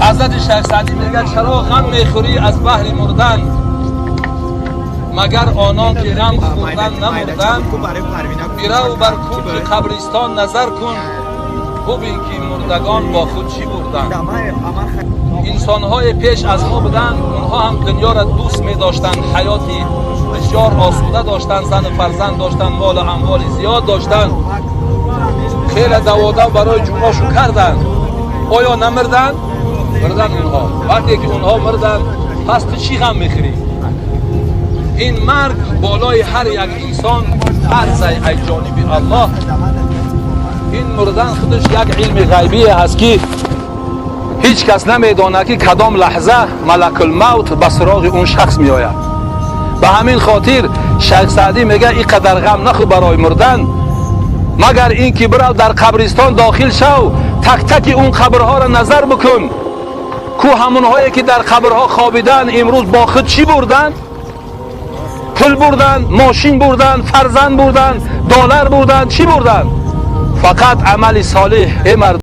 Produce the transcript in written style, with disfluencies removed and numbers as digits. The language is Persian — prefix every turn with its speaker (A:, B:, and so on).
A: حضرت شیخ سعدی میگه چرا غم میخوری از بحر مردن، مگر آنان که غم خوردن نمردن. برو بر کوچ قبرستان نظر کن، ببین که مردگان با خود چی بردن. انسان‌های پیش از ما بودن، اونها هم دنیا را دوست می داشتن، حیاتی بسیار آسوده داشتن، زن و فرزند داشتن، مال و اموال زیاد داشتن، خیلی دوادو برای جوناشو کردن. آیا نمردن؟ مردن اونها. وقتی که اونها مردن پس تو چی غم میخوری؟ این مرگ بالای هر یک انسان عرض ای جانب الله. این مردن خودش یک علم غیبی هست که هیچ کس نمیدونه که کدام لحظه ملک الموت به سراغ اون شخص می آید. به همین خاطر شیخ سعدی میگه این قدر غم نخور برای مردن، مگر این که برو در قبرستان داخل شو، تک تک اون قبرها را نظر بکن کو همونهایی که در قبرها خوابیدن امروز با خود چی بردن؟ پول بردن، ماشین بردن، فرزند بردن، دلار بردن، چی بردن؟ فقط عمل صالح.